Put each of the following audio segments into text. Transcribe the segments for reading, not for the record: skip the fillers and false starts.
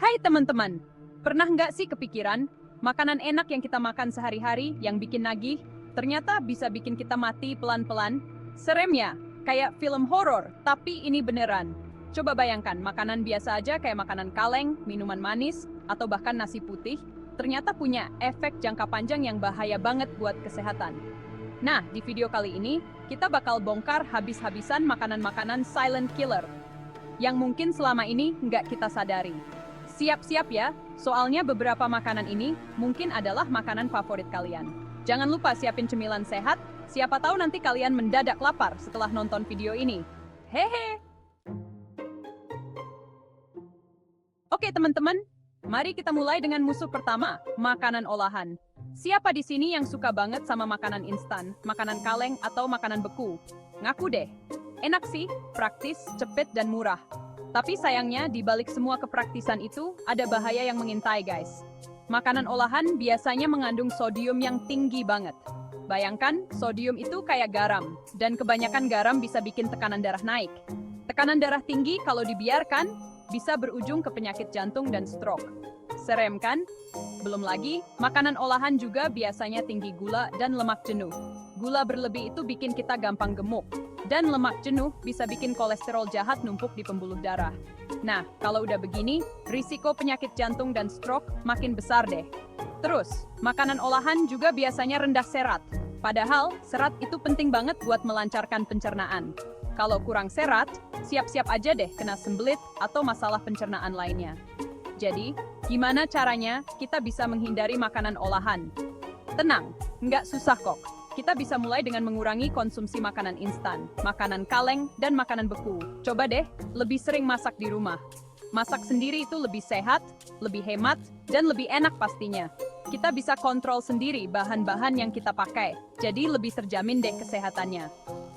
Hai teman-teman, pernah nggak sih kepikiran, makanan enak yang kita makan sehari-hari yang bikin nagih, ternyata bisa bikin kita mati pelan-pelan? Serem ya, kayak film horor, tapi ini beneran. Coba bayangkan, makanan biasa aja kayak makanan kaleng, minuman manis, atau bahkan nasi putih, ternyata punya efek jangka panjang yang bahaya banget buat kesehatan. Nah, di video kali ini, kita bakal bongkar habis-habisan makanan-makanan silent killer, yang mungkin selama ini nggak kita sadari. Siap-siap ya, soalnya beberapa makanan ini mungkin adalah makanan favorit kalian. Jangan lupa siapin cemilan sehat, siapa tahu nanti kalian mendadak lapar setelah nonton video ini. Hehe! Oke teman-teman, mari kita mulai dengan musuh pertama, makanan olahan. Siapa di sini yang suka banget sama makanan instan, makanan kaleng, atau makanan beku? Ngaku deh. Enak sih, praktis, cepet, dan murah. Tapi sayangnya di balik semua kepraktisan itu ada bahaya yang mengintai guys. Makanan olahan biasanya mengandung sodium yang tinggi banget. Bayangkan, sodium itu kayak garam, dan kebanyakan garam bisa bikin tekanan darah naik. Tekanan darah tinggi kalau dibiarkan, bisa berujung ke penyakit jantung dan stroke. Serem kan? Belum lagi, makanan olahan juga biasanya tinggi gula dan lemak jenuh. Gula berlebih itu bikin kita gampang gemuk. Dan lemak jenuh bisa bikin kolesterol jahat numpuk di pembuluh darah. Nah, kalau udah begini, risiko penyakit jantung dan stroke makin besar deh. Terus, makanan olahan juga biasanya rendah serat. Padahal, serat itu penting banget buat melancarkan pencernaan. Kalau kurang serat, siap-siap aja deh kena sembelit atau masalah pencernaan lainnya. Jadi, gimana caranya kita bisa menghindari makanan olahan? Tenang, nggak susah kok. Kita bisa mulai dengan mengurangi konsumsi makanan instan, makanan kaleng, dan makanan beku. Coba deh, lebih sering masak di rumah. Masak sendiri itu lebih sehat, lebih hemat, dan lebih enak pastinya. Kita bisa kontrol sendiri bahan-bahan yang kita pakai, jadi lebih terjamin deh kesehatannya.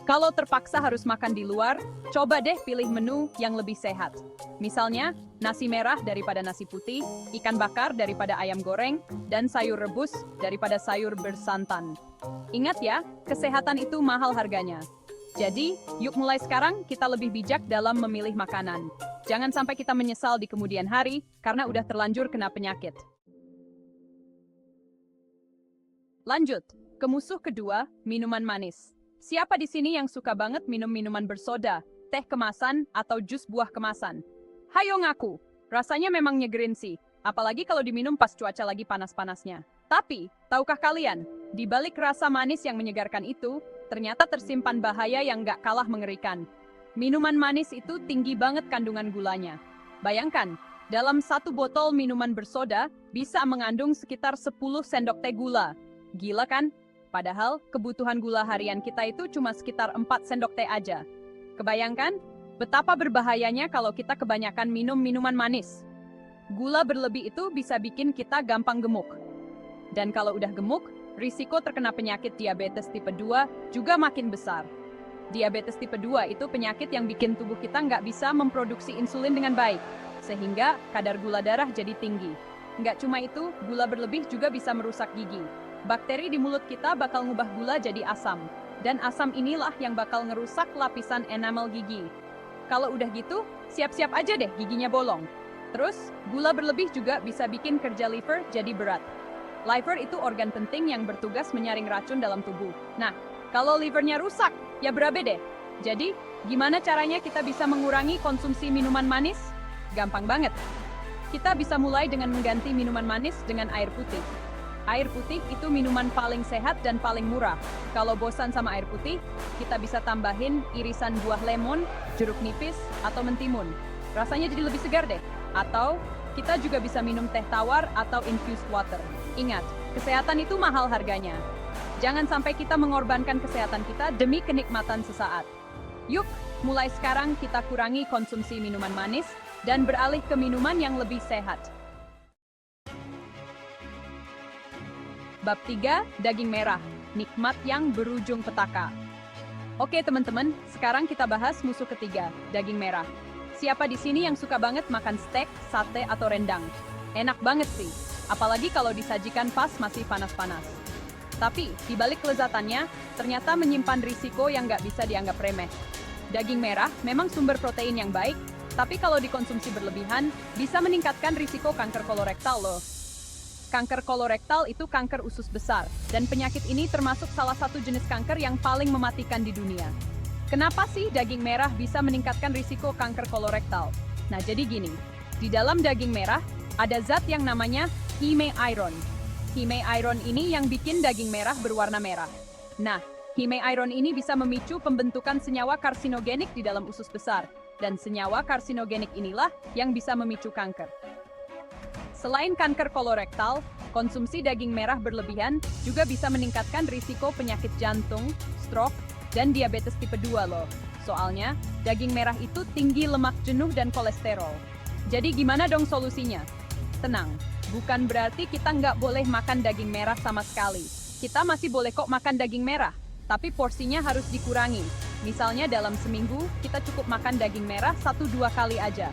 Kalau terpaksa harus makan di luar, coba deh pilih menu yang lebih sehat. Misalnya, nasi merah daripada nasi putih, ikan bakar daripada ayam goreng, dan sayur rebus daripada sayur bersantan. Ingat ya, kesehatan itu mahal harganya. Jadi, yuk mulai sekarang kita lebih bijak dalam memilih makanan. Jangan sampai kita menyesal di kemudian hari karena udah terlanjur kena penyakit. Lanjut, ke musuh kedua, minuman manis. Siapa di sini yang suka banget minum minuman bersoda, teh kemasan, atau jus buah kemasan? Hayo ngaku, rasanya memang nyegerin sih, apalagi kalau diminum pas cuaca lagi panas-panasnya. Tapi, tahukah kalian, di balik rasa manis yang menyegarkan itu, ternyata tersimpan bahaya yang gak kalah mengerikan. Minuman manis itu tinggi banget kandungan gulanya. Bayangkan, dalam satu botol minuman bersoda bisa mengandung sekitar 10 sendok teh gula. Gila kan? Padahal kebutuhan gula harian kita itu cuma sekitar 4 sendok teh aja. Kebayangkan? Betapa berbahayanya kalau kita kebanyakan minum minuman manis. Gula berlebih itu bisa bikin kita gampang gemuk. Dan kalau udah gemuk, risiko terkena penyakit diabetes tipe 2 juga makin besar. Diabetes tipe 2 itu penyakit yang bikin tubuh kita nggak bisa memproduksi insulin dengan baik, sehingga kadar gula darah jadi tinggi. Nggak cuma itu, gula berlebih juga bisa merusak gigi. Bakteri di mulut kita bakal ngubah gula jadi asam. Dan asam inilah yang bakal ngerusak lapisan enamel gigi. Kalau udah gitu, siap-siap aja deh giginya bolong. Terus, gula berlebih juga bisa bikin kerja liver jadi berat. Liver itu organ penting yang bertugas menyaring racun dalam tubuh. Nah, kalau livernya rusak, ya berabe deh. Jadi, gimana caranya kita bisa mengurangi konsumsi minuman manis? Gampang banget. Kita bisa mulai dengan mengganti minuman manis dengan air putih. Air putih itu minuman paling sehat dan paling murah. Kalau bosan sama air putih, kita bisa tambahin irisan buah lemon, jeruk nipis, atau mentimun. Rasanya jadi lebih segar deh. Atau, kita juga bisa minum teh tawar atau infused water. Ingat, kesehatan itu mahal harganya. Jangan sampai kita mengorbankan kesehatan kita demi kenikmatan sesaat. Yuk, mulai sekarang kita kurangi konsumsi minuman manis dan beralih ke minuman yang lebih sehat. Bab 3, daging merah, nikmat yang berujung petaka. Oke teman-teman, sekarang kita bahas musuh ketiga, daging merah. Siapa di sini yang suka banget makan steak, sate, atau rendang? Enak banget sih, apalagi kalau disajikan pas masih panas-panas. Tapi, di balik kelezatannya, ternyata menyimpan risiko yang nggak bisa dianggap remeh. Daging merah memang sumber protein yang baik, Tapi kalau dikonsumsi berlebihan, bisa meningkatkan risiko kanker kolorektal loh. Kanker kolorektal itu kanker usus besar, dan penyakit ini termasuk salah satu jenis kanker yang paling mematikan di dunia. Kenapa sih daging merah bisa meningkatkan risiko kanker kolorektal? Nah, jadi gini, di dalam daging merah, ada zat yang namanya heme iron. Heme iron ini yang bikin daging merah berwarna merah. Nah, heme iron ini bisa memicu pembentukan senyawa karsinogenik di dalam usus besar, dan senyawa karsinogenik inilah yang bisa memicu kanker. Selain kanker kolorektal, konsumsi daging merah berlebihan juga bisa meningkatkan risiko penyakit jantung, stroke, dan diabetes tipe 2 loh. Soalnya, daging merah itu tinggi lemak jenuh dan kolesterol. Jadi gimana dong solusinya? Tenang, bukan berarti kita nggak boleh makan daging merah sama sekali. Kita masih boleh kok makan daging merah, tapi porsinya harus dikurangi. Misalnya dalam seminggu, kita cukup makan daging merah 1-2 kali aja.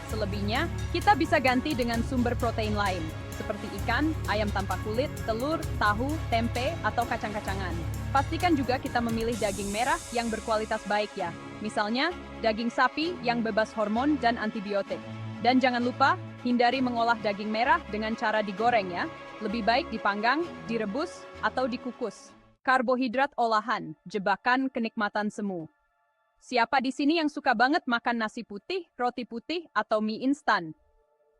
Selebihnya, kita bisa ganti dengan sumber protein lain, seperti ikan, ayam tanpa kulit, telur, tahu, tempe, atau kacang-kacangan. Pastikan juga kita memilih daging merah yang berkualitas baik ya. Misalnya, daging sapi yang bebas hormon dan antibiotik. Dan jangan lupa, hindari mengolah daging merah dengan cara digoreng ya. Lebih baik dipanggang, direbus, atau dikukus. Karbohidrat olahan, jebakan kenikmatan semu. Siapa di sini yang suka banget makan nasi putih, roti putih, atau mie instan?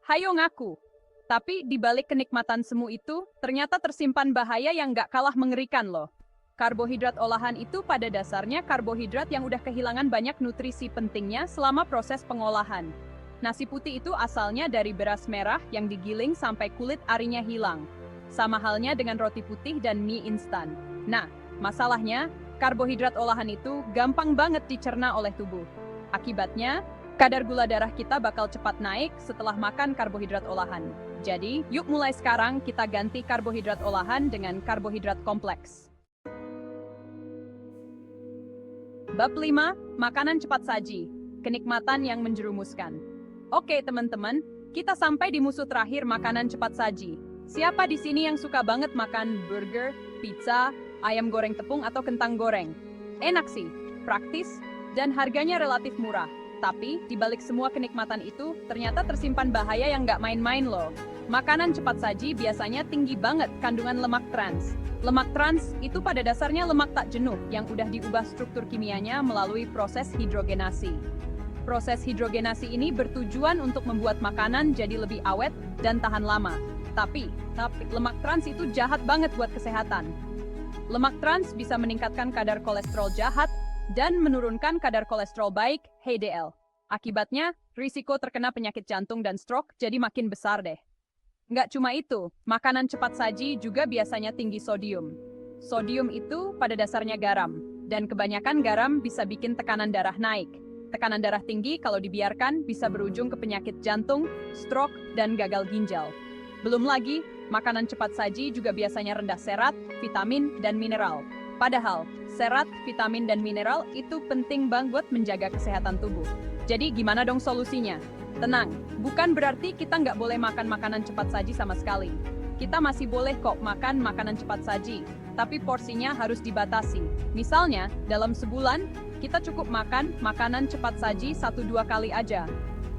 Hayo ngaku. Tapi di balik kenikmatan semu itu, ternyata tersimpan bahaya yang gak kalah mengerikan loh. Karbohidrat olahan itu pada dasarnya karbohidrat yang udah kehilangan banyak nutrisi pentingnya selama proses pengolahan. Nasi putih itu asalnya dari beras merah yang digiling sampai kulit arinya hilang. Sama halnya dengan roti putih dan mie instan. Nah, masalahnya, karbohidrat olahan itu gampang banget dicerna oleh tubuh. Akibatnya, kadar gula darah kita bakal cepat naik setelah makan karbohidrat olahan. Jadi, yuk mulai sekarang kita ganti karbohidrat olahan dengan karbohidrat kompleks. Bab 5, makanan cepat saji. Kenikmatan yang menjerumuskan. Oke teman-teman, kita sampai di musuh terakhir makanan cepat saji. Siapa di sini yang suka banget makan burger, pizza, ayam goreng tepung atau kentang goreng? Enak sih, praktis, dan harganya relatif murah. Tapi, di balik semua kenikmatan itu, ternyata tersimpan bahaya yang nggak main-main loh. Makanan cepat saji biasanya tinggi banget kandungan lemak trans. Lemak trans itu pada dasarnya lemak tak jenuh yang udah diubah struktur kimianya melalui proses hidrogenasi. Proses hidrogenasi ini bertujuan untuk membuat makanan jadi lebih awet dan tahan lama. Tapi lemak trans itu jahat banget buat kesehatan. Lemak trans bisa meningkatkan kadar kolesterol jahat dan menurunkan kadar kolesterol baik, HDL. Akibatnya, risiko terkena penyakit jantung dan stroke jadi makin besar deh. Nggak cuma itu, makanan cepat saji juga biasanya tinggi sodium. Sodium itu pada dasarnya garam, dan kebanyakan garam bisa bikin tekanan darah naik. Tekanan darah tinggi kalau dibiarkan bisa berujung ke penyakit jantung, stroke, dan gagal ginjal. Belum lagi, makanan cepat saji juga biasanya rendah serat, vitamin, dan mineral. Padahal, serat, vitamin, dan mineral itu penting banget buat menjaga kesehatan tubuh. Jadi gimana dong solusinya? Tenang, bukan berarti kita nggak boleh makan makanan cepat saji sama sekali. Kita masih boleh kok makan makanan cepat saji, tapi porsinya harus dibatasi. Misalnya, dalam sebulan, kita cukup makan makanan cepat saji 1-2 kali aja.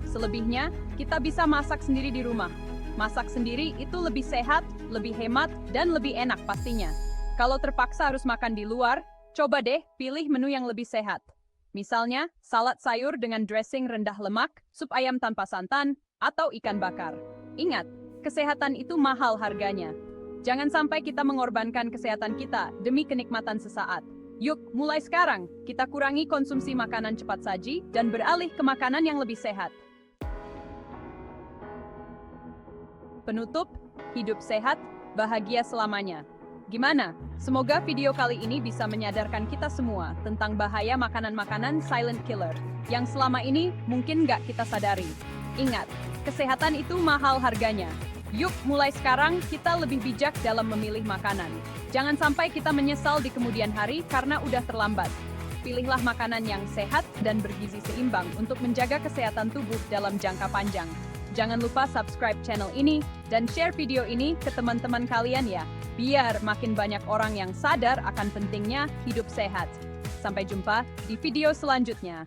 Selebihnya, kita bisa masak sendiri di rumah. Masak sendiri itu lebih sehat, lebih hemat, dan lebih enak pastinya. Kalau terpaksa harus makan di luar, coba deh pilih menu yang lebih sehat. Misalnya, salad sayur dengan dressing rendah lemak, sup ayam tanpa santan, atau ikan bakar. Ingat, kesehatan itu mahal harganya. Jangan sampai kita mengorbankan kesehatan kita demi kenikmatan sesaat. Yuk, mulai sekarang, kita kurangi konsumsi makanan cepat saji dan beralih ke makanan yang lebih sehat. Penutup, hidup sehat, bahagia selamanya. Gimana? Semoga video kali ini bisa menyadarkan kita semua tentang bahaya makanan-makanan silent killer yang selama ini mungkin nggak kita sadari. Ingat, kesehatan itu mahal harganya. Yuk, mulai sekarang kita lebih bijak dalam memilih makanan. Jangan sampai kita menyesal di kemudian hari karena udah terlambat. Pilihlah makanan yang sehat dan bergizi seimbang untuk menjaga kesehatan tubuh dalam jangka panjang. Jangan lupa subscribe channel ini dan share video ini ke teman-teman kalian ya, biar makin banyak orang yang sadar akan pentingnya hidup sehat. Sampai jumpa di video selanjutnya.